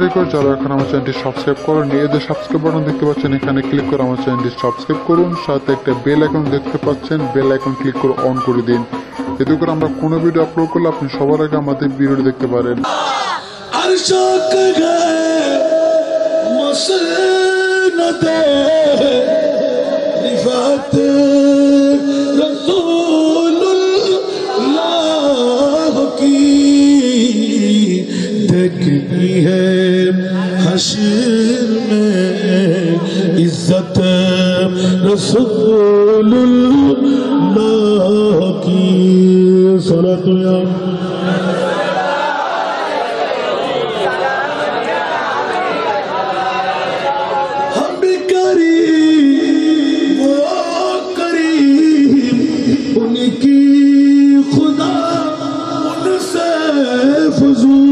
Request, যারা এখন আমার চ্যানেলটি সাবস্ক্রাইব করেননি, এই যে সাবস্ক্রাইব বাটন দেখতে পাচ্ছেন, এখানে ক্লিক করে আমার চ্যানেলটি সাবস্ক্রাইব করুন। সাথে একটা বেল আইকন দেখতে পাচ্ছেন, বেল আইকন ক্লিক করে অন করে দিন। এতে করে আমরা কোনো ভিডিও আপলোড করলে আপনি সবার আগে আমাদের ভিডিওটি দেখতে পারেন। देखनी है हश्र में इज्जत रसूलुल्लाह की सलातो या हम भी करीब वो करीब उनकी खुदा उनसे फजूल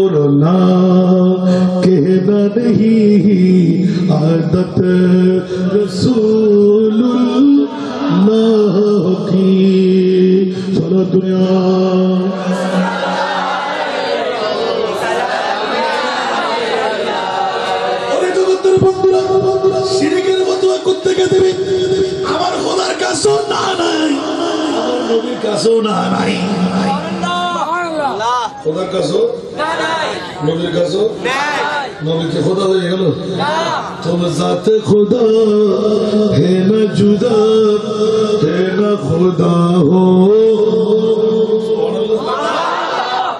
और ना कहना नहीं आदत रसूलुल्लाह की सारा दुनिया और जगতের বন্ধুরা শিরকের বদুয়া করতে কে দেবে আমার খোদার কাছেও না নাই নবীর কাছেও না নাই खुदा का सो नबी का सो नबी के खुदा हो गया तुम जाते खुदा है न जुदा है न खुदा हो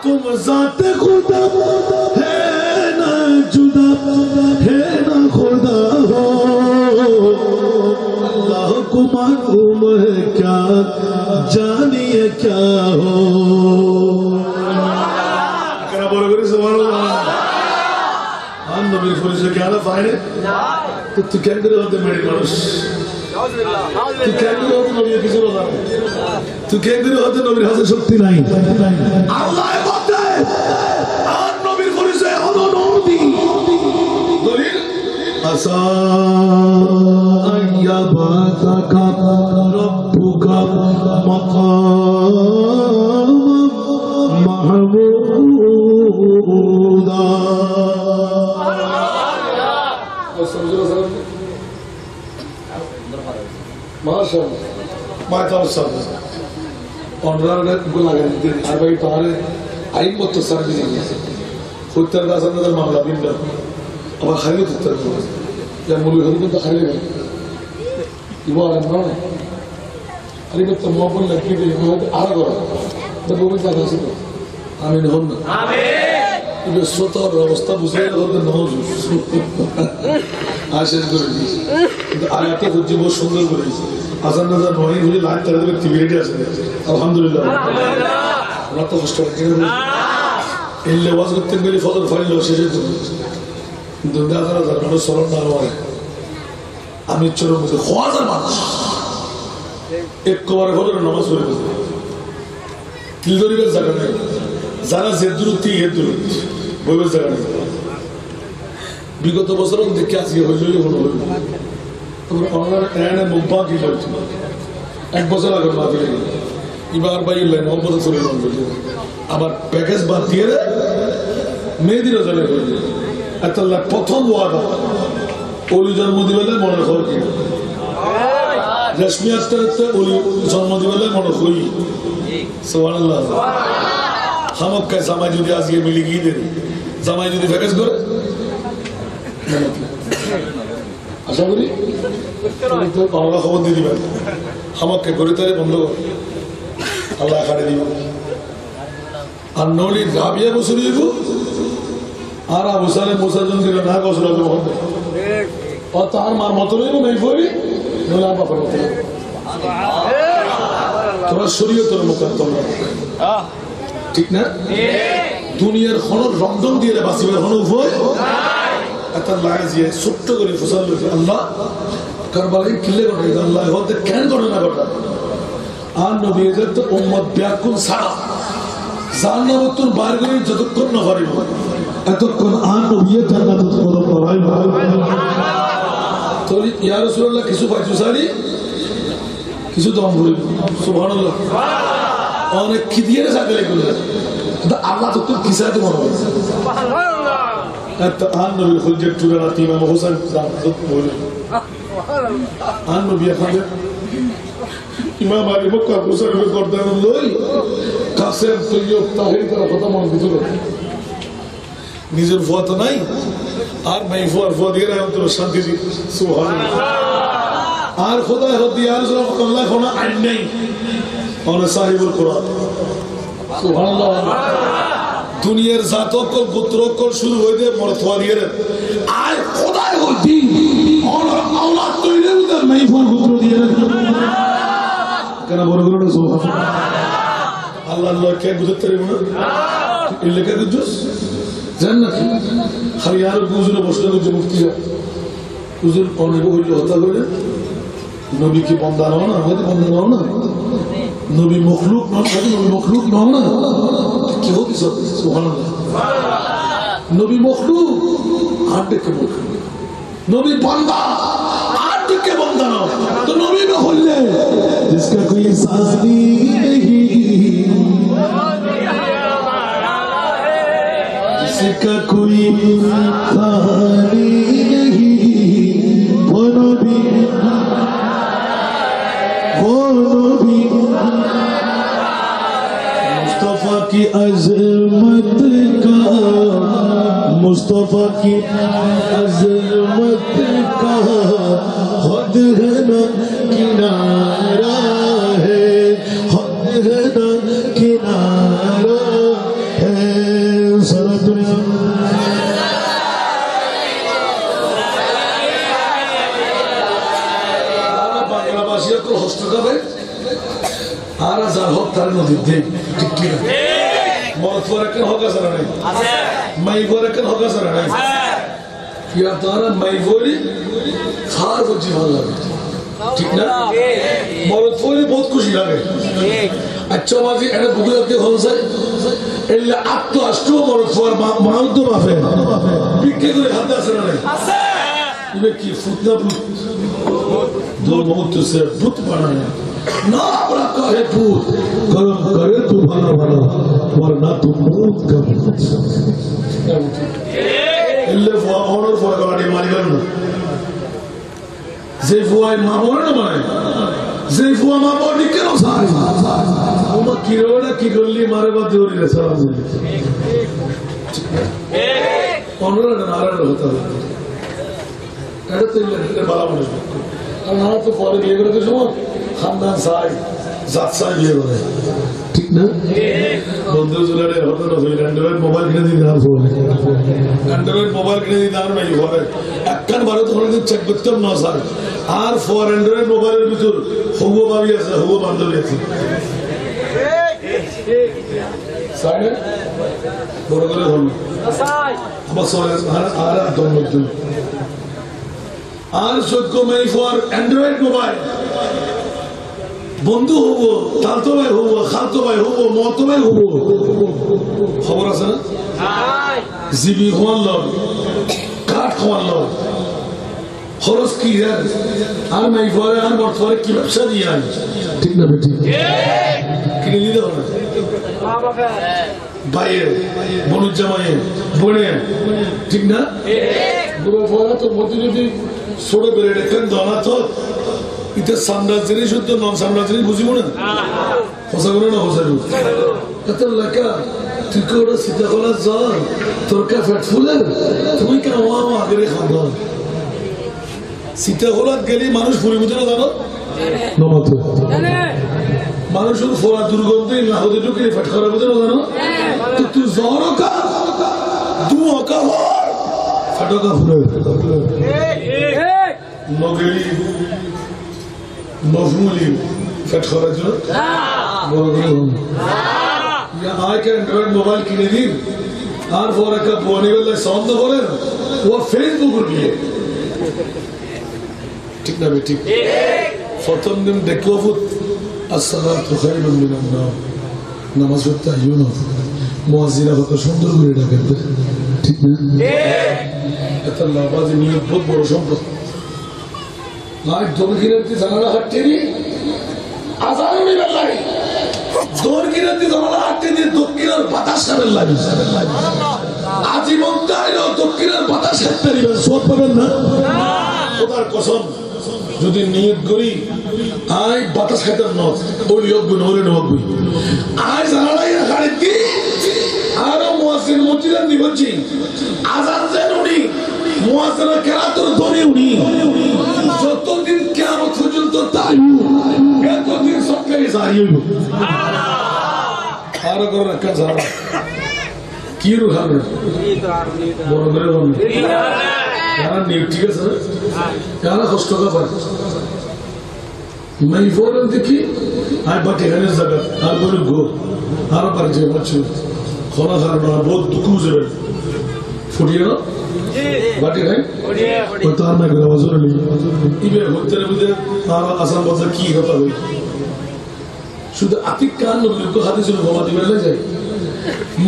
तुम जाते खुदा है न जुदा है न खुदा हो अल्लाह को मालूम है क्या जानिए क्या हो तू क्या होते मेरे মানুষ তুই কেন হতে নবীর কিছু বলা তুই কেন হতে নবীর হাতে শক্তি নাই আল্লাহ বলে আর নবীর পরিচয় হলো নবী দলিল আসা আইয়াবাতাকা রব্বুকা মাকাম মাহমুদা माशाल्लाह माता सब ऑनराने को लगा दी हर भाई तारे आई मत तो सर भी नहीं है उत्तर का सब नजर मामला बिंद अब खाली उत्तर को या मूल हर को खाली है इवा रमना अरे मत मोबाइल लगी दे वो आ गया तो वो भी जागा से आमीन हो ना आमीन ये सोता और अवस्था बुझे और नौज आशीष করে দিয়েছে কিন্তু আয়াতে খুঁজে বহু সুন্দর করে দিয়েছে আসান নজর নয় হলে লাইভ তারা ব্যক্তি ভিডিও আছে আলহামদুলিল্লাহ আমরা তো কষ্ট করে না এলে ওয়াজ করতে গেলে ফজর ফাইল শেষে তো দুনিয়া দ্বারা জানো সরল না হয় আমি চোর মধ্যে হাজার মানুষ একবারে ফজর নামাজ পড়ে তিলদরিবের জায়গা নেই যারা জেদুরতি এদুরতি বইবের জায়গা নেই বিগত বছর দেখে আজকে হইল হলো আমার এনে মুম্বা কি বলছে এক বছর আগে মা ফিরে গেল এবার ভাই মোহাম্মদ চলে আবার প্যাকেজ বাদ দিয়ে মেয়েদিনও চলে গেল এত প্রথম ওয়াদা ওলি জন্ম দিবেলে মনে খবর কি রেশমি আক্তার ওলি জন্ম দিবেলে মনে হই সুবহানাল্লাহ হামক জামাই যদি আজকে মিলি গিয়ে দেন জামাই যদি প্যাকেজ করে আশা করি বাংলা খবর দিয়ে দিবেন আমাকে গরিতারে বন্ধ কর আল্লাহ খাড়ে দিব আর নলি রাবিয়া বসে দিব আর আবু সালে মুসাজন দিল না বসে হবে আর তার মার মতো রইব নাই পড়ি নলে আর বাবার মতো তোমরা শরীয়তের মোকাদ্দম ঠিক না দুনিয়ার কোনো রংডং দিয়ে বাঁচিবার কোনো উপায় आता लाजिए सुट्टो करे फसल लो अल्लाह करबलाई किले करे अल्लाह होते कैन करे ना करता आन नबी इज्जत तो उम्मत ब्याकुल सारा जानना वो तुम बाहर गए जतुक्कन न करे এতক্ষণ আন নবী জান্নাত কদম ভাই তো ইয়া রাসূলুল্লাহ কিছু পাইছো সারি কিছু দম বলি সুবহানাল্লাহ অনেক কি দিয়ে সাথে লেগুলো আল্লাহ তো তোর কিসাতে মনে হয় আন নবী খুলজের টুরা ইমাম হোসেন আন নবী এখন ইমাম আলী মক্কা হোসেন করতেন লই কাসেম তৈয়ব তাহির করা কথা মনে দিছিল নিজের ফুয়া তো নাই আর নাই ফুয়া দিয়ে তোর শান্তি দি সুবহানাল্লাহ আর খোদা হদি আর আল্লাহ কোন আইন নেই অন সাহিবুল কুরআন সুবহানাল্লাহ দুনিয়ার জাতকল গোত্রকল শুরু হইতে মরতওয়া দিয়ে আর খোদা হদি অন আওলাদ তৈরি হইতে নাই ফুয়া গোত্র দিয়ে কেন বড় বড় সুবহানাল্লাহ আল্লাহ কে বুঝতে পারবে না এই লেখা দিছস জান্নাত খালি আর বুঝলে বসলে যে মুফতি হুজুর অনেক হইলো হতা করে নবী কি বান্দা নাও না আমাদের বান্দা নাও না নবী মখলুক না নবী মখলুক নাও না কি হতি সুবহানাল্লাহ নবী মখলুক আর দেখে মখলুক নবী বান্দা আর দেখে বান্দা নাও তো নবী में হইলে जिसका कोई साथी नहीं जिसका कोई साथी नहीं वो नबी मुस्तफा की अज़मत का मुस्तफा की अज़मत का खुद है ना किनारा है खुद है ना किनारा है सारा दुनिया বাংলাভাষী তো হস্ত যাবে আর যা হোক তার নদীর দেব ঠিক কি মত করে কেন হোক আসলে নাই মাই করে কেন হোক আসলে নাই ইয়া তারা মাই বলি খার বুঝি ভালো লাগে ঠিক না মরদ বলি বহুত খুশি লাগে আচ্ছা মাঝে এটা বুঝে রাখতে হল স্যার এলে আত্ম আষ্টু মরদ ফর মাউদ মাফে বিক্রি করে হাত আসলে নাই ইবে কি ফুটনা दो बहुत से बुत बनाया ना बड़ा कहे पूत कर्म करे तू भला भला वरना तू मूत कर इल्ले फुआ ऑर्डर फुआ गाड़ी मारी करना जे फुआ मामोर ना बनाए जे फुआ मामोर निके ना सारे उमा किरोड़ा की गल्ली मारे बाद जोरी रे सलाम ऑर्डर ना नारायण होता है এটা তো ইল্লে বালা মানুষ আমরা তো পরে বিয়ে করে দিয়েছি খানদান চাই জাত চাই বিয়ে করে ঠিক না বন্ধু জুলারে হতো না অ্যান্ড্রয়েড মোবাইল কিনে দিন আর ফোন অ্যান্ড্রয়েড মোবাইল কিনে দিন আর নাই ঘরে একখান ভারত কোনোদিন চেক করতাম না স্যার আর ফর অ্যান্ড্রয়েড মোবাইলের ভিতর হুবো ভাবি আছে হুবো বান্ধবী আছে সাইড বড় করে ধরুন আমার সরে আর ধন্যবাদ আর সত্য মেই ফর অ্যান্ড্রয়েড মোবাইল বন্ধু হবো তালতো ভাই হবো খালতো ভাই হবো মতো ভাই হবো খবর আছে না জিবি খোয়ান লন কাঠ খোয়ান লন খরচ কি আর মেই ফরে আর বর্তমানে কি ব্যবসা দিয়ে আনি ঠিক না বেটি কিনে দিতে হবে ভাইয়ের বনুর জামাইয়ের বোনের ঠিক না বুড়ো ফরা তো মতি যদি ছোট বেড়ে রেখেন দনা তো এটা সামরাজ জিনিস হতো নন সামরাজ জিনিস বুঝিব না হোসা করে না হোসা এত লেখা তুই কে ওটা সীতা কলার জল তোর কা ফ্যাট ফুলের তুমি কেন আগে খাবো সীতা কলার গেলে মানুষ ফুলের ভিতরে জানো মানুষের ফোড়া দুর্গন্ধে না হতে ঢুকে ফ্যাট করার ভিতরে জানো তো তুই জ্বর কা দু অকা ফাটকা ফুলের নগেলি নফমুলি ফ্যাট করার জন্য বড় করে আজকে অ্যান্ড্রয়েড মোবাইল কিনে দিন আর পর একটা বনিবেলা সন্দ বলেন ও ফেসবুক দিয়ে ঠিক না ঠিক প্রথম দিন দেখলো আসসালাতু খায়রুম মিনান নাওম নামাজ পড়তে আইও না মুয়াজ্জিনা কত সুন্দর করে ডাকেন ঠিক না এটা নামাজে নিয়ত বহুত বড় সম্পদ আজ দক্ষিণের জানালা হাঁটতেনি আজান নিবেলাই দক্ষিণাতে জানালা আটকে দিয়ে দক্ষিণের বাতাস খাবেন লাগে আজীবন তাইলেও দক্ষিণের বাতাস খাইতে পারিবেন সব পাবেন না খোদার কসম যদি নিয়ত করি আই বাতাস খাইতে নয় ওই অগুন ওরে নগুন আই জানালাই রাখারে দি আরো মুয়াজ্জিন মসজিদের দিবছি আজান দেন উনি মুয়াজ্জিনের কেরাতুর ধরে উনি যতদিন কিয়ামত পর্যন্ত তাই এতদিন সবকে জারি হইব আর কোন কাজ হবে কি রু হবে বড় করে বলুন যারা নিউ ঠিক আছে যারা কষ্ট করে मैं फोरन देखी आई बाटे हने जगह আর বলে গো আর পার যে বাচ্চু খোলা খারাপ না বহুত দুঃখ যাবে ফুটিয়ে না বাটে নাই ও তো আর না করে ওজোর নেই ইবে হতে বুঝে আর আসাম বলতে কি হতা হই শুধু আতিক কান লোক হাদিসের বাবা দিবে না যায়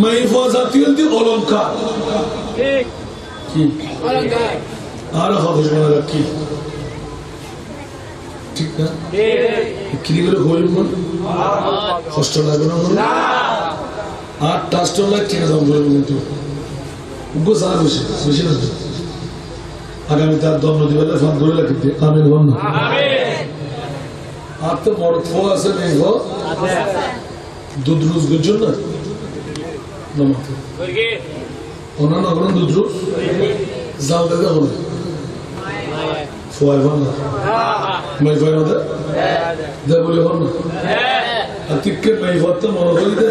মাই ফাজাতিল দি অলংকার ঠিক কি অলংকার আর হাদিস মানে কি ঠিক না কি করে হইল না কষ্ট লাগে না আর টাস্ট লাগে ঠিক আছে আমরা কিন্তু উগো সারা বেশি না আগামী তার দণ্ড দিবেলে ফোন করে রাখতে আমিন বল না আমিন আর তো বড় ফল আছে নেই গো দুধ রোজ গজন না নমতে ওকে ওনা না গরম দুধ রোজ জাল দাদা হলো ফয় বল না मैं फयर होता दे बोले हो ना अतिक्के मैं फयता मनो बोली दे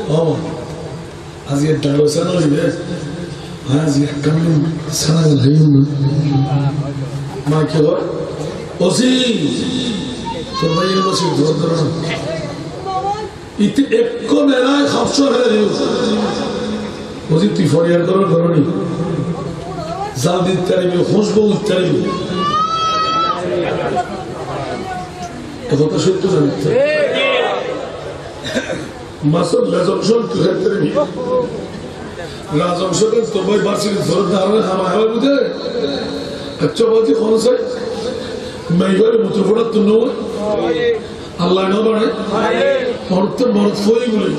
हाँ आज ये डालोसा ना लिये आज ये कमी साना गई ना माँ क्या हो ओसी तो भाई ये बस एक दो ना इतने एक को मेरा खापशो है रियो ओसी तिफोरियर करो नहीं ज़ादी तेरे में खुशबू तेरे में কথা সত্য জানি মাসুদ লাজমশন তুহাতের নি লাজমশন তো ভাই বাসির ধরে দাঁড়ানো হামা হয় বুঝে আচ্ছা বাজি খনসে মাইবার মুতফড়া তো নয় আল্লাহ না বাড়ে মরতে মরত ফই বলে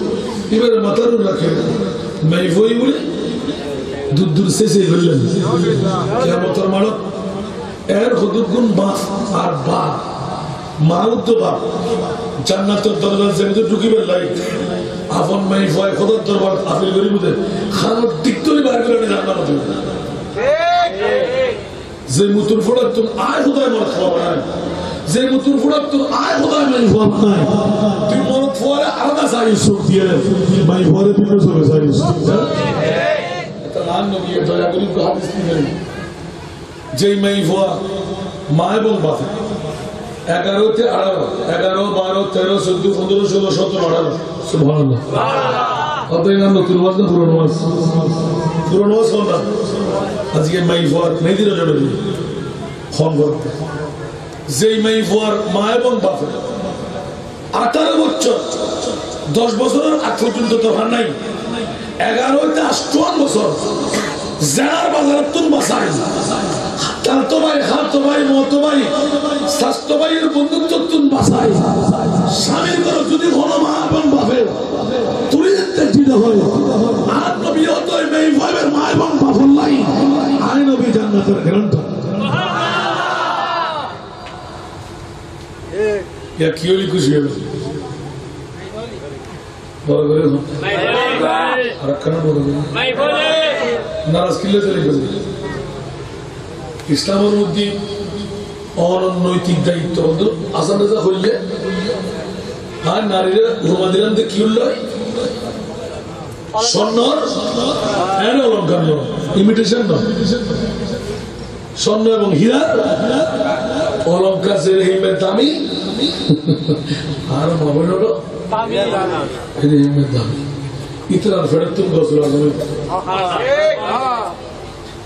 এবারে মাথার রাখে মাই ফই বলে দূর দূর শেষে বললেন কিয়ামতের মানব এর হুদুদ গুণ বাপ আর বাপ মাউদ বাপ জান্নাতের দরজা যেমন ঢুকিবে লাইট আপন মাই ভয় খোদার দরবার আপিল করি বুঝে খানোর দিকতরি বাইর করে জান্নাত ঠিক যে মুতুর ফোড়া তুমি আয় খোদায় মরত খাওয়া নাই যে মুতুর ফোড়া তুমি আয় খোদায় মাই ভয় নাই তুই মরত ফোয়ারে আলাদা চাই সুখ দিয়ে মাই ভয়ে তুমি চলে যাই এটা নাম নবী দয়া করি হাদিস নিয়ে যে মাই ভয় মা এবং বাপ 11 তে 18 11 12 13 14 15 16 17 18 সুবহানাল্লাহ কতই নাম নতুন ওয়াজ না পুরনো ওয়াজ কোনটা আজকে মাই ফর মেদিনা যাবে ফোন করতে যেই মাই ফর মা এবং বাপ 18 বছর 10 বছরের আগ পর্যন্ত তো হয় নাই 11 তে 58 বছর জানার বাজার তুন বাসাই চালতো ভাই খাতো ভাই মতো ভাই স্বাস্থ্য ভাইয়ের বন্ধুত্ব তুন বাসাই স্বামীর করো যদি ঘন মা এবং বাপে তুলি যেতে হয় আর নবী হতোই মেয়ে ভাইয়ের মা এবং বাপর লাই আই নবী জান্নাতের গ্রন্থ ইয়া কি হলি খুশি হলো বড় করে আর কেন বড় করে নারাজ কিলে চলে গেল ইসলামের মধ্যে অনৈতিক দায়িত্ব আসান রাজা হইলে আর নারীরা ঘুমাদিরাম কি হল স্বর্ণর অলঙ্কার ইমিটেশন নয় স্বর্ণ এবং হীরা অলঙ্কার যে হিমের দামি আর মোবাইল হলো হিমের দামি ইতরার ফেরত তুমি গসল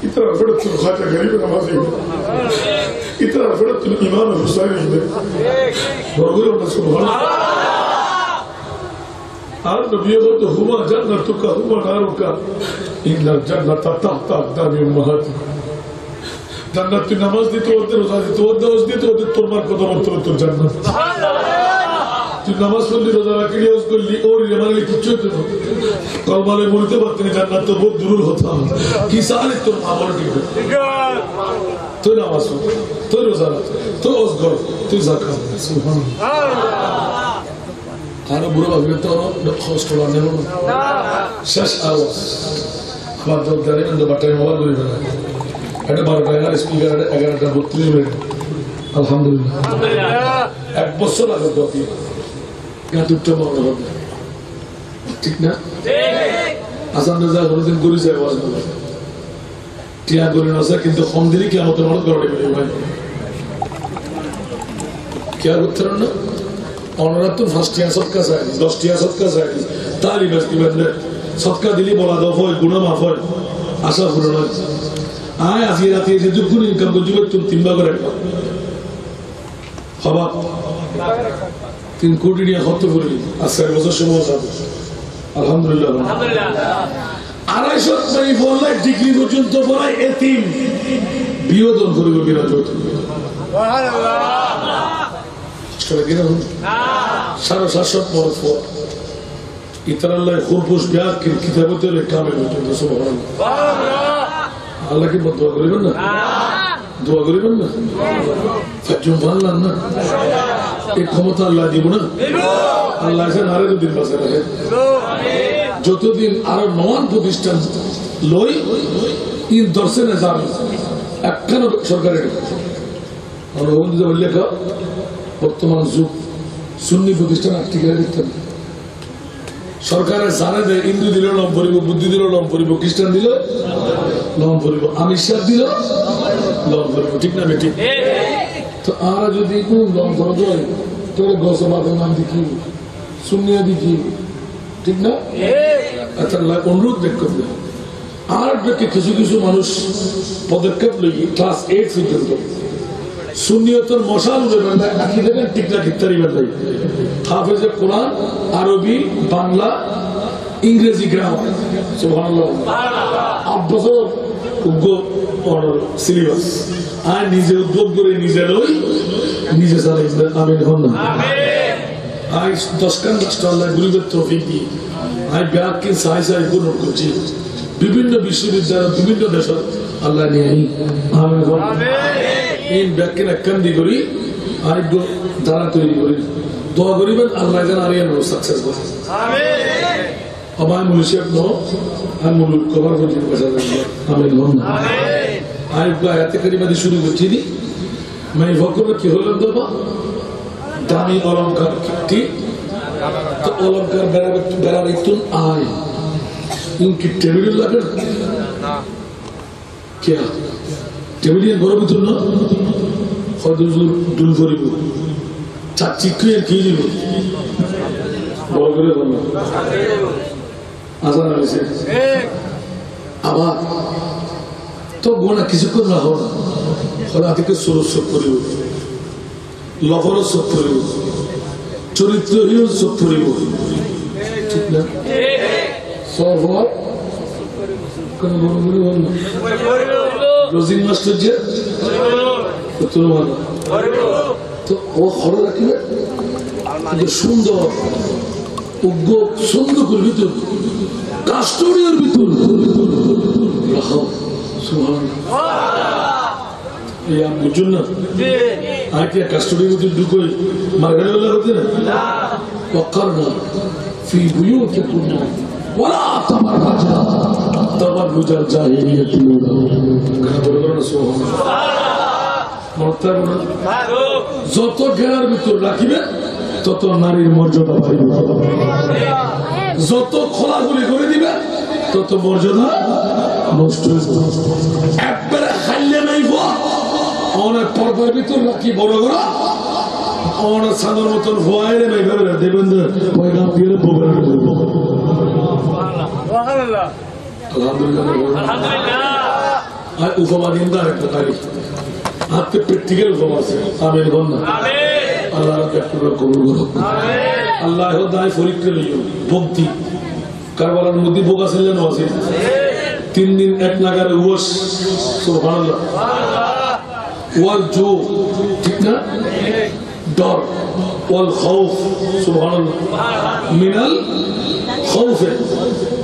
इतना फड़त तुम खाते गरीब नमाजी इतना फड़त तुम इमाम हुसैन है बरगुर और सुभान और नबी को तो हुआ जन्नत का हुआ नार का इन्ना जन्नत तहत अक़दाम उम्महातिकुम जन्नत की नमाज दी तो रोजा दी तो उस दी तो तुम्हारे कदम पर तो जन्नत सुभान अल्लाह तू नमाज पढ़ली रोजा रखली उस করলি ওর মানে কিছু কলমালে বলতে পারতেন জান্নাত তো বহুত দূর হতাম কি সালে তোর আমল ঠিক তুই নামাজ তুই রোজা তুই ওজগর তুই যাকাত সুবহানাল্লাহ আরো বুড়ো ভাবে তো খরচ করা নেব না শেষ আওয়াজ আমার তো জানেন তো বাটায় মোবাইল করে ফেলা এটা 12টা এগারো স্পিকার 11টা 32 মিনিট আলহামদুলিল্লাহ এক বছর আগে গতি দুটো মনে হবে ঠিক না আসাম রাজা কোনদিন করি যায় আওয়াজ বলে টিয়া করে না কিন্তু কম দিলে কি আমাদের মনে করে ভাই কি আর উত্তর না ওনারা তো ফার্স্ট ইয়ার সৎকা চাই 10 টিয়া সৎকা চাই তারই ব্যস্ত বেঁধে সৎকা দিলে বলা দফ হয় গুণা মাফ হয় আশা পূরণ হয় আয় আজকে রাতে যে দুগুণ ইনকাম করছি তুমি 3 ভাগ করে একটা হবা 3 কোটি টাকা খরচ করি আজকে বছর সময় যাবে আলহামদুলিল্লাহ 254 ডিগ্রি পর্যন্ত পড়ায় এতিম বিয়োজন করিব বিরাজ সাড়ে 700 পরশ ইতারাল্লাহ খুরপুষ ব্যাগ কিতাবতে কামে আল্লাহ কি দোয়া করিবেন না দোয়া করিবেন না ফাজুম ভাল্লান না এই ক্ষমতা আল্লাহ দিব না আল্লাহ আরো দুদিন বাঁচা রাখে যতদিন আরো নন প্রতিষ্ঠান লই ইন দর্শনে যাবে একখানো সরকারের লেখা বর্তমান যুগ সুন্নি প্রতিষ্ঠান আর্টিকেল লিখতেন সরকারের জানে যে হিন্দু দিল নাম পড়িব বুদ্ধি দিল নাম পড়িব খ্রিস্টান দিল নাম পড়িব আমির শাহ দিল নাম পড়িব ঠিক না বেটি তো আর যদি কোন নাম করা যায় তাহলে গসবাদের নাম দেখি সুন্নিয়া দেখি ঠিক না আচ্ছা অনুরোধ দেখ করবে আর কিছু কিছু মানুষ পদক্ষেপ লই ক্লাস 8 পর্যন্ত সুন্নিয়তের মশাল উড়ে আঁকি দেবেন টিকলা খিত্তারি বেড়াই হাফেজে কোরআন আরবি বাংলা ইংরেজি গ্রামার সুবহানাল্লাহ 8 বছর সিলেবাস আর নিজে উদ্যোগ করে নিজে লই নিজে চালাই আমিন হন না আই 10 কান রাষ্ট্র আল্লাহ গরিবের তৌফিক দিয়ে আই ব্যাগকে সাই সাই পূরণ করছি বিভিন্ন বিশ্ববিদ্যালয় বিভিন্ন দেশের আল্লাহ নিয়ে আমিন হন এই ব্যাগকে একখান করি আরেকটু দ্বারা তৈরি করি দোয়া করিবেন আল্লাহ যেন আরিয়ান সাকসেস করে আমার মুনিশেফ নো আর মুলুক কভার করতে পেশা যাবে আমিন হন না আরেকটু আয়াতে কারিমাদি শুরু করছি নি মানে ভক্ত কি হলেন বাবা দামি অলঙ্কার কি তো অলঙ্কার বেড়ার একটু আয় কি টেবিল লাগে কে টেবিলিয়ান ঘরের ভিতর না হয়তো দুল করিব চাচ্ছি কি দিব বড় করে বলল আজান হয়েছে আবার তো গোনা কিছুক্ষণ রাখো না হলে আদিকে সুরজ চোখ করিব লফর চোখ করিব চরিত্রহীন চোখ করিব ঠিক না সব হওয়ার কোন বড় করে বল না রোজিন মাস্টার যে তো ও খরচ রাখিবে সুন্দর উগ্র সুন্দর করে ভিতর কাস্টোরিয়ার ভিতর বুঝুন না আর কি কাস্টোরিয়ার ভিতর ঢুকোই মার্গারি হতে না অক্ষর না ফি বুঝিও না ওরা তোমার কাছে তোমার বুঝার জাহিরিয়ত যত জ্ঞানের ভিতর রাখিবে তত নারীর মর্যাদা পাইবে যত খোলাখুলি করে দিবে তত মর্যাদা নষ্ট একবারে হাইলে নাইব অনেক পর্দার ভিতর রাখি বড় বড় অনেক সাদর মতন ভয়ের নাই ভেবে দেবেন পয়গাম দিয়ে আর উপমা দিন একটা তারিখ হাতে প্র্যাকটিক্যাল উপমা আছে আমিন বল না আল্লাহ কবুল করুক আল্লাহ দায় পরীক্ষা লইও ভক্তি কারবালার মধ্যে বোকা ছিলেন আছে 3 দিন এক নাগারে ওয়াশ সুবহানাল্লাহ ওয়াল জো ঠিক না ডর ওয়াল খাউফ সুবহানাল্লাহ মিনাল খাউফ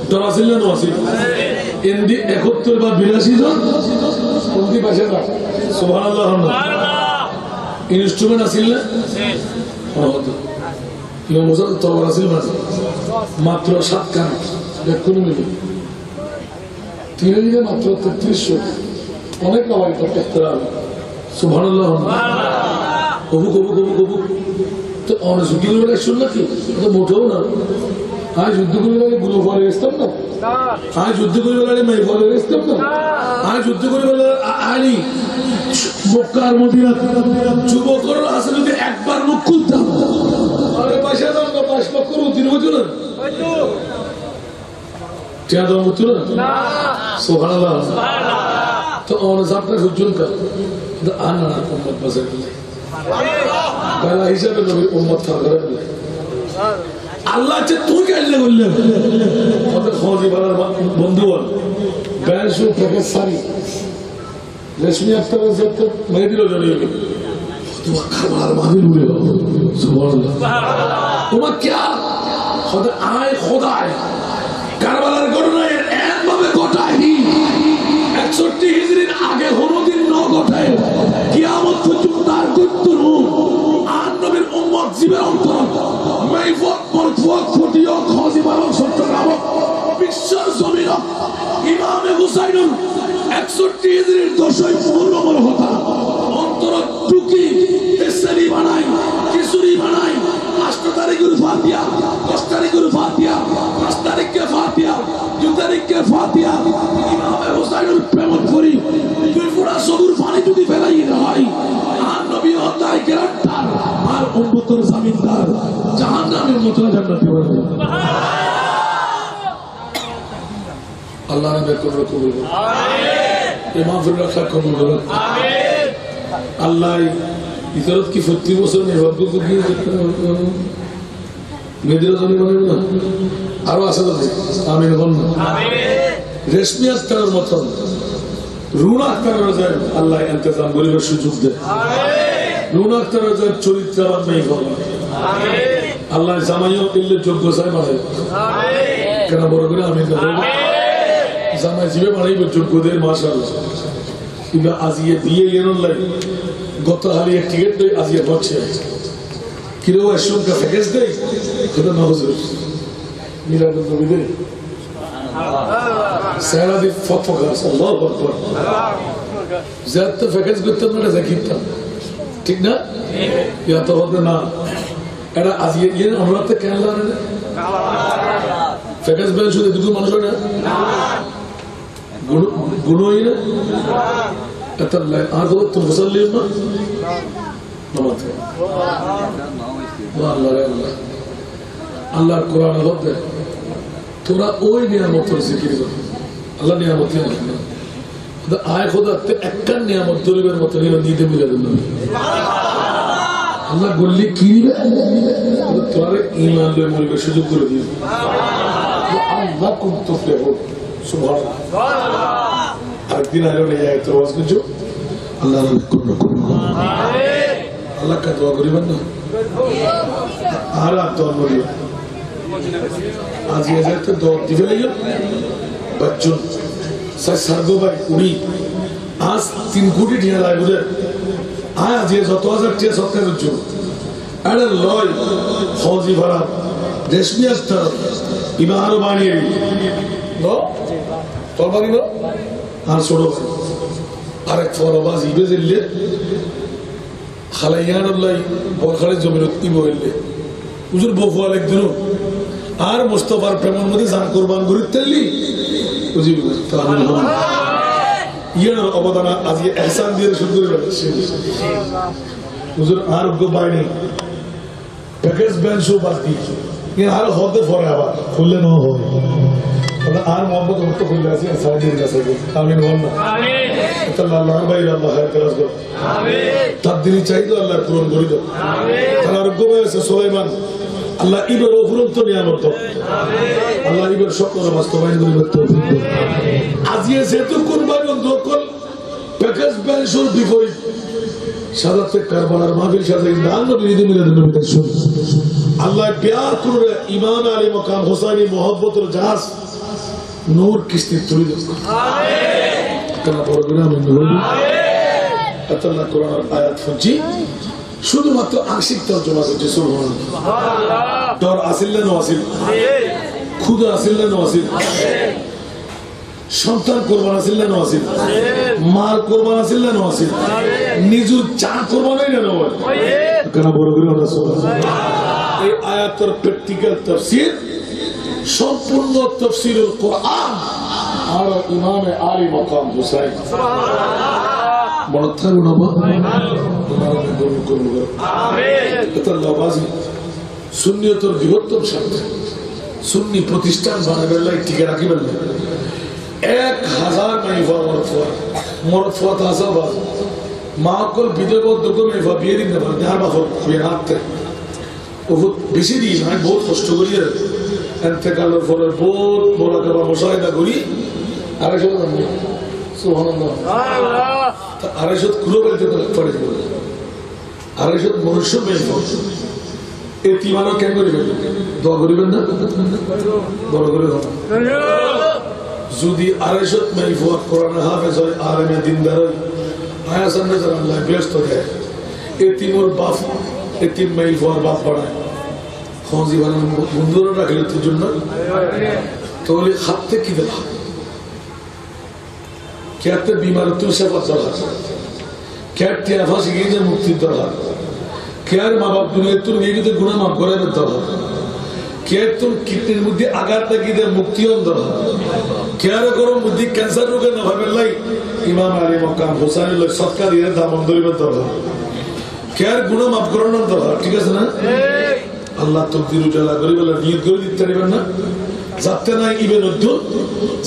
ডর আছিল না নছিল এন্দি 71 বা 82 জন কোনটি ভাষা না সুবহানাল্লাহ ইনস্ট্রুমেন্ট আছিল না ইমাম মুসা তরবার আছিল না মাত্র 7 কান দেখুন মিলে তিন দিনে মাত্র 3300 অনেক নবাই করতে হবে সুবহানাল্লাহ কবু কবু কবু কবু তো অনেক যুদ্ধ করে শুনল কি তো মোটেও না আজ যুদ্ধ করে গুলো ফলে আসতাম না আজ যুদ্ধ করে মেয়ে ফলে আসতাম না আজ যুদ্ধ করে আলী মক্কার মদিনা যুবকর আছে যদি একবার মুখ খুলতাম আরে পয়সা দাও না 5 লক্ষ দিন হতো না টিয়া দাও হতো না সুবহানাল্লাহ তো অনেক আপনার হুজুর কা তো আনা উম্মত বাজার বেলা হিসাবে নবীর উম্মত থাকবে আল্লাহ যে তুই কাটলে বললেন আমাদের খোঁজি বালার বন্ধু বল ব্যাংশু প্যাকেজ সারি রেশমি আফতার যেতে মেরে দিল জড়িয়ে গেল তোমার খাবার মাহির উড়ে গেল সুবহানাল্লাহ তোমার क्या খোদা আয় খোদায় কারবালার ঘটনা একভাবে ঘটায়নি 61 হিজরির আগে কোনদিন ন ঘটায় কিয়ামত পর্যন্ত আর করতে আর নবীর উম্মত জীবের অন্তর মাইফত মরফত ফটিও খোঁজি বালক চট্টগ্রাম বিশ্বের জমিন ইমামে হুসাইন 61 হিজরির 10 মুহররমের কথা অন্তর টুকি এসরি বানাই কিশোরী বানাই 8 তারিখের ফাতিহা 10 তারিখের ফাতিহা 5 তারিখে ফাতিহা 2 তারিখে ফাতিহা ইমামে হুসাইনের প্রেমত করি দুই ফোঁটা সবুর পানি যদি ফেলাই হয় আর নবী হত্যায় গ্রেফতার আর উম্মতের জামিনদার জাহান্নামের মতো জান্নাতে হবে আল্লাহ আমাদের কবুল করুন আমিন ইমাম ফিররাখা কবুল করুন আমিন আল্লাহ ইতরত কি 40 বছর নির্ভর করতে গিয়ে মেদিরা জানি মানে না আরো আছে তো আমিন বল না আমিন রেশমি আক্তারের মত রুনা আক্তারের যায় আল্লাহ ইন্তজাম করিবার সুযোগ দেয় আমিন রুনা আক্তারের যায় চরিত্রবান নাই হবে আমিন আল্লাহ জামাইও ইল্লে যোগ্য চাই মানে আমিন কেন বড় করে আমিন আমিন জামাই জিবে বাড়াইবে যোগ্যদের মাশাআল্লাহ কিন্তু আজিয়ে বিয়ে এরন লাগে গত হারিয়ে টিকিট দেয় আজিয়ে বলছে কিরো আশুকা প্যাকেজ দেয় খোদা না হুজুর মিলাদুন নবী দেয় সারা দি ফফগাস আল্লাহু আকবার জাত প্যাকেজ করতে না জাকিতা ঠিক না ইয়া তো হবে না এটা আজিয়ে এর আমরা তো কেন লাগে না প্যাকেজ বেল শুধু দুটো মানুষ না গুণই না এটা আর তো মুসল্লিম না নামাজ আল্লাহ আল্লাহর কোরআন হবে তোরা ওই নিয়ামতের জিকির কর আল্লাহ নিয়ামত আয় খোদা একটা নিয়ামত দরিবের মতো নিতে মিলে দেন আল্লাহ বললি কি নিবে তোরা ইমান লয়ে মরবে সুযোগ করে দিবে আল্লাহ কুম তুফলিহু সুবহানাল্লাহ আরেকদিন আরো নিয়ে যায় তো ওয়াজ করছো আল্লাহ আল্লাহ কা দোয়া করিবেন না আর দোয়া করিবেন আজ ये जाते दो दिवे लगे बच्चों सच सरगो भाई उड़ी आज 3 कोटी टिया लाए बुझे आज ये 100,000 टिया सबका रुचो अरे लॉय फौजी भरा रेशमी अख्तर इमारो बानी नो तो बानी नो আর ছোট আরেক ফরবাজ ইবে দিলে খালাইয়ানুল্লাহ বরখালে জমির ইবে হইলে হুজুর বফুয়াল একদিন আর মুস্তাফার প্রেমের মধ্যে জান কুরবান করে তেলি বুঝি তাহলে ইয়ার অবদান আজকে ইহসান দিয়ে শুরু করে হুজুর আর গো বাইনি প্যাকেজ বেঞ্চও বাকি ये আর হতে পরে আবার খুললে না হয় আর মোহাম্মদ মুক্ত খুলে আছে সাউদির কাছে আমিন বলনা আমিন আল্লাহ ভাই আল্লাহ খায়ের কাজ করো আমিন তাবদিলি চাইতো আল্লাহ পূরণ করে দাও আমিন তার রব্বু আছে সুলাইমান আল্লাহ ইবের উপরন্ত নিয়ামত দাও আমিন আল্লাহ ইবের স্বপ্ন বাস্তবায়ন করে তৌফিক দাও আমিন আজিয়ে যেহেতু কুরবানি দখল প্যাকেজ বেঞ্চের বিপরীত সাদাতে কারবালার মাহফিল সাজাই দান নবীর মিলাদুন নবী শুন আল্লাহ প্যার করে ইমাম আলী মাকাম হোসেনী মোহাম্মতের জাহাজ নূর কিস্তি তুলে দেন আমিন কেনা প্রোগ্রাম নূর আল্লাহ কোরআনের আয়াত ফুজি শুধুমাত্র আংশিক তর্জমা করছে সুবহানাল্লাহ ডর আসিল না নওয়াসিল খুদা আসিল না নওয়াসিল সন্তান কোরবান আসিল না নওয়াসিল মাল কোরবান আসিল না নওয়াসিল নিজের চা কোরবানই না নওয়াজ কেন বড় করে আমরা সুবহানাল্লাহ এই আয়াতের প্র্যাকটিক্যাল তাফসীর সম্পূর্ণ তাফসীরুল কোরআন আর ইমাম আলী মাকাম হুসাইন সুবহানাল্লাহ বড় থাকুন তোমার কবুল করুন আমিন এটা নওয়াজি সুন্নিয়তের বৃহত্তম শব্দ সুন্নি প্রতিষ্ঠান বানাবেন লাই টিকে রাখিবেন 1000 মাইফা মরফুয়া তাসাবা মাকল বিদেবত মেফা বিয়ে দিন না আর বাফর বিয়াতে বহুত বেশি দিন আমি বহুত কষ্ট করি ইন্তেকালের পরে বহুত মুরাকাবা মুশাহিদা করি আর এসব সুবহানাল্লাহ সুবহানাল্লাহ আর এসব কুলো বলতে পড়ে আর এসব মনুষ্য মেফা এতিমানো কেন করিবেন দোয়া করিবেন না বড় করে দাও যদি আরেশত মাইফা কোরআন হাফেজ হয় আলেমে দিনদার হয় আয়া সামনে যারা আল্লাহ ব্যস্ত দেয় এতিমর বাপ এতিম মাইফার বাপ বাড়ায় খোঁজি বানান বন্ধুরা রাখলে তোর জন্য তাহলে হাতে কি দেওয়া খেতে বিমার তুই সেবা দরকার খেতে আফাস গিয়ে মুক্তির দরকার খেয়ার মা বাপ দুনিয়া তোর নিয়ে গিয়ে গুণা মাফ করে দরকার খেয়ার তোর কিডনির মধ্যে আঘাত লাগিয়ে মুক্তি দরকার খেয়ার করো মধ্যে ক্যান্সার রোগে না ভাবেন লাই ইমাম আলী মাকাম হোসেন সৎকার দিয়ে দামন ধরিবার দরকার খেয়ার গুণা মাফ করানোর দরকার ঠিক আছে না আল্লাহ তকদির উজালা করে বলে নিয়ত করে দিতে পারবেন না যাতে নাই ইবেন উদ্যোগ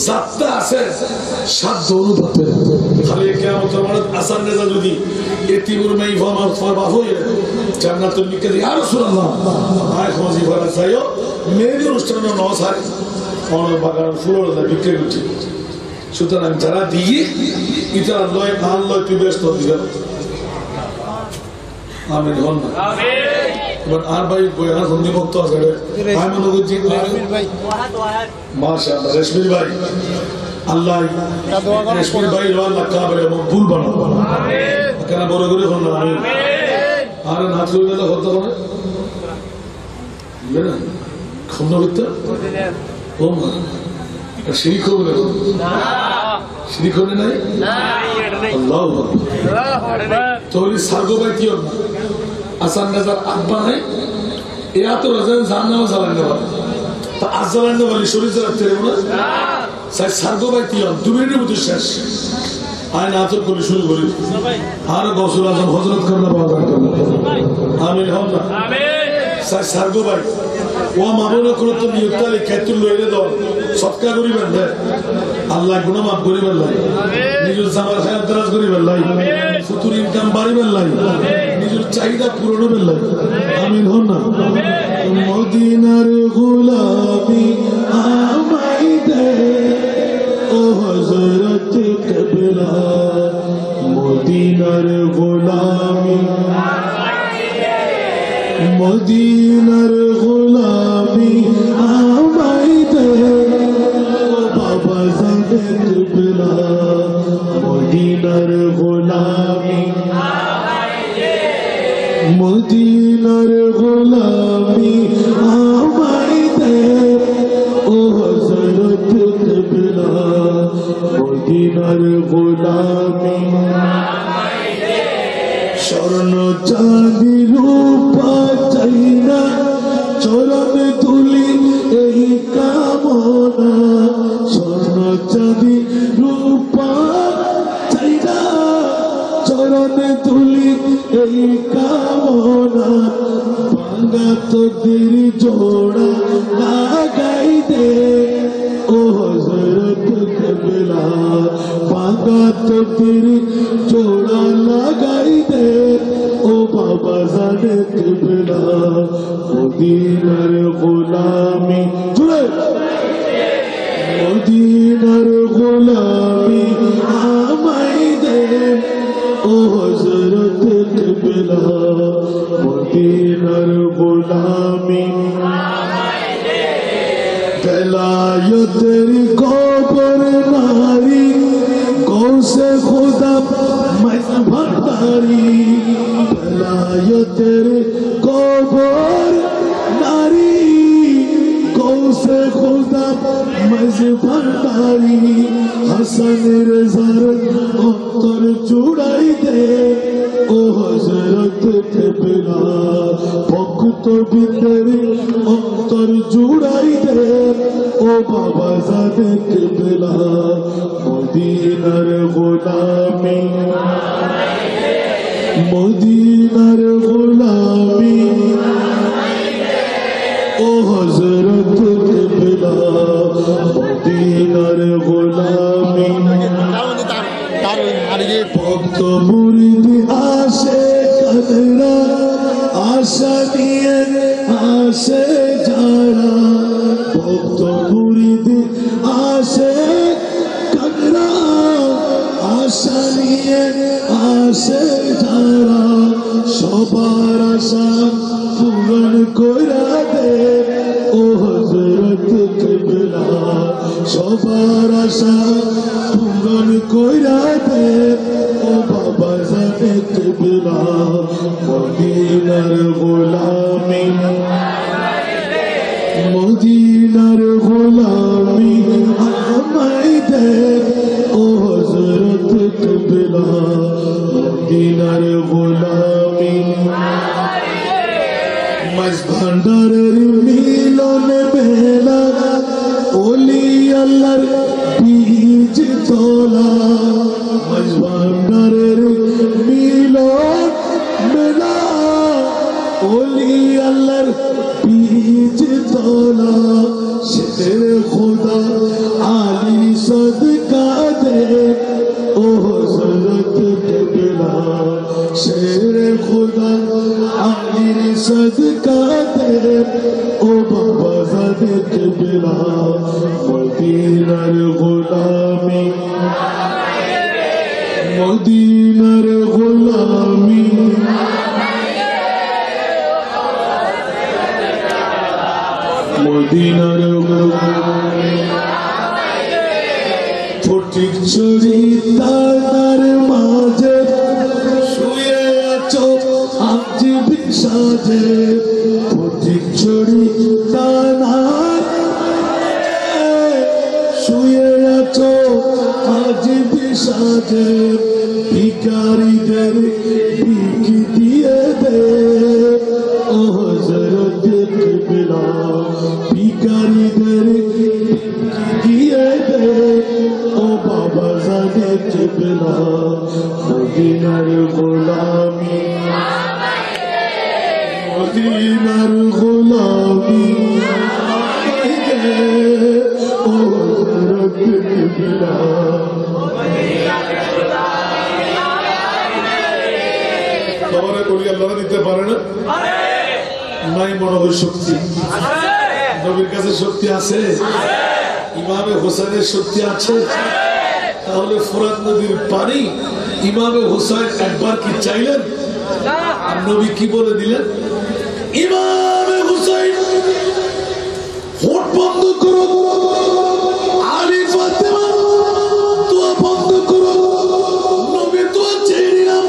যাতে আছে সাধ্য অনুভব খালি কিয়ামতের মাঠে আসান নেজা যদি এতিমুর মাইফা মারফা বাপ হয়ে জান্নাতুল নিকে ইয়া রাসূলুল্লাহ আয় খোঁজি ভাড়া চাইও মেয়েদের অনুষ্ঠানে নস হয় অন বাগান ফুলের দা বিক্রি করছে সুতরাং যারা দিয়ে এটা লয় মান লয় তুই ব্যস্ত দিবেন আমিন হন না আমিন এবার আর ভাই গোয়া সন্ধি ভক্ত আছে ভাই মনে করছি রেশমির ভাই মাশাআল্লাহ রেশমির ভাই আল্লাহ রেশমির ভাই আল্লাহ কাবরে মকবুল বানাও আমিন কেন বড় করে হন না আমিন আর না চলবে না হতে হবে না খন্ড করতে ও মা শিরিক হবে না শিরিক হবে নাই আল্লাহু আকবার তাহলে সার্গো ভাই কি হবে আসান নজর আব্বা নাই ইয়া তো রাজন জাননা জাননা তো আজালান্না বলি শরীর রাখতে রে না সাই সার্গো ভাই কি হবে 2 মিনিটের মধ্যে শেষ আয় না তো করে শুরু করি আর গসল আজম হযরত করনা বাবা আমিন হন না আমিন সাই সার্গো ভাই ও মামুনা করে তো নিয়তালে কেতুল লইলে দাও সৎকার করিবেন দে আল্লাহ গুনাহ মাফ করিবেন লাই নিজের জামার হায়াত দরাজ করিবেন লাই ফুতুর ইনকাম বাড়িবেন লাই নিজের চাহিদা পূরণ হবেন লাই আমিন হন না মদিনার গোলাপি আমাই দে ও হযরত কবলা মদিনার গোলামি মদিনার গোলামি আমাই দে ও বাবা জানে কবলা মদিনার গোলামি আমাই দে মদিনার গোলামি আমাই দে ও হযরত কবলা মদিনার গোলামি আমাই দে স্বর্ণ চাঁদি রূপা চাই না চরণ তুলি এই কামনা স্বর্ণ চাঁদি রূপা চাই না চরণ তুলি এই কামনা ভাঙা তকদির জোড়া লাগাই দে ও হযরত কবলা ভাঙা তকদির জোড়া লাগাই দে ও বাবা জানে কবলা মদিনার গোলামি জুড়ে মদিনার গোলামি আমাই দে ও হযরত কিবলা মদিনার গোলামি বেলায়েতের কবর নারী গৌসে খোদা ভান্ডারি বেলায়েতের কবর নারী গৌসে খোদা ভান্ডারি হাসান রেজার অন্তর চুড়াই দে ও হযরত কিবলা ভক্ত বিদের অন্তর জুড়াই দে ও বাবা জাদে কিবলা মদিনার গোলামি মদিনার গোলামি ও হযরত কিবলা মদিনার গোলামি ভক্ত মুরিদ আসে কাদরা আশা নিয়ে আসে যারা ভক্ত মুরিদ আসে কাদরা আশা নিয়ে আসে যারা সবার আশা পূরণ কইরা দে ও হযরত কিবলা সবার আশা পূরণ কইরা দে ও বাবা জাদে কিবলা মদিনার গোলামি মদিনার গোলামি আমায় দে ও হযরত কিবলা মদিনার গোলামি মাঝ ভান্ডারের মিলন বেলা ওলি আল্লাহর বীজ তোলা মাঝ ভান্ডারের মিলন বেলা ওলি আল্লাহর বীজ তোলা শের খোদা আলী সদকা দে ও হযরত কিবলা শের খোদা আলীর সদকা দে ও বাবা জাদে কিবলা মদিনার গোলামি মদিনার গোলামি মদিনার গোলামি ফটিক ছড়ি তার মাঝে শুয়ে আছো আজ বিসাজে ফটিক ছড়ি তার শুয়ে আছো আজ বিসাজে ভিখারিদের ভিকি দিয়ে দে ও হযরত কিবলা ভিখারিদের দিয়ে দে ও বাবা জাদে কিবলা মদিনার গোলামি মদিনার গোলামি ও হযরত কিবলা সবারে করি আল্লাহ দিতে পারে না নাই মনোবল শক্তি নবীর কাছে শক্তি আছে ইমামে হোসেনের শক্তি আছে তাহলে ফোরাত নদীর পানি ইমামে হোসেন একবার কি চাইলেন আর নবী কি বলে দিলেন ইমামে হোসেন হোট বন্ধ করো আলী ফাতেমা দোয়া বন্ধ করো নবী দোয়া চেয়ে নিলাম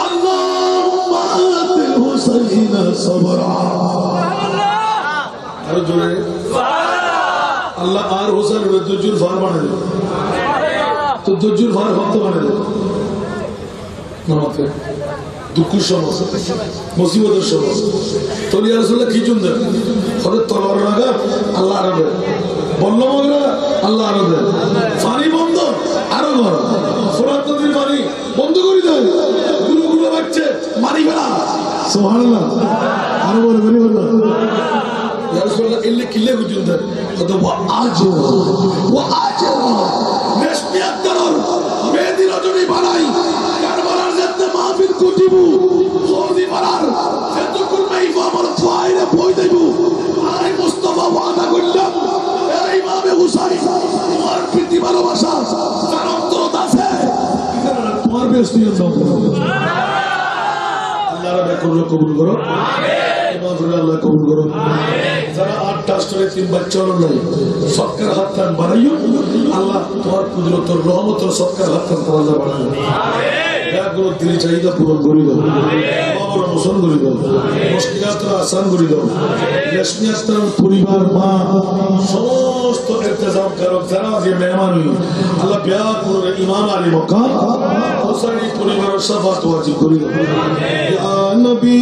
আল্লাহুম্মা আতি হুসাইনা সাবরা আরো জোরে আল্লাহ আর হোসেন দজ্জুল ফার বানায় দিল তো দজ্জুল ফার ভক্ত বানায় দিল দুঃখের সমস্যা মুসিবতের সমস্যা তলি রাসূলুল্লাহ কি চুনদেন হলে তলোয়ার লাগা আল্লাহ আরবে বলল মগরা আল্লাহ আরবে পানি বন্ধ আরো ঘর ফোরাত নদীর পানি বন্ধ করে দেয় গুলো গুলো বাচ্চে মারি ফেলা সুবহানাল্লাহ আরো বলে বলি বলল ইয়া রাসূলুল্লাহ ইল্লে কিল্লে গুজুনদেন কত ওয়া আজর নেশমিয়াত দরর মেহেদি রজনী বানাই কারবালার যেতে মাহফিল কুটিবু হদি পারার ফেতুকুল মাইফা আমার ফায়রে বই দেবু আই মুস্তাফা ওয়াদা করলাম এই ইমামে হুসাইন তোমার প্রীতি ভালোবাসা তার অন্তরত আছে তোমার বেস্তি যারা করলো কবুল করো, আল্লাহ কবুল করো। যারা 8টা স্টোরে 3 বাচ্চা হলো নাই, সৎকার হাত টান বাড়াইও, আল্লাহ তোমার কুদরতর রহমতের সৎকার হাত টান তোমার বাড়াইও। ব্যাগুলো দিলে চাহিদা পূরণ করে দাও, বাবার মোশন করে দাও, মুশকিলাত আসান করে দাও। রেশমি আক্তার পরিবার, মা, সমস্ত ইন্তজাম কারক যারা যে মেহমানি, আল্লাহ ব্যাগুলোর ইমাম আলী মক্কা হোসেনি পরিবারের সাফাত ওয়াজিব করে দাও। ইয়া নবী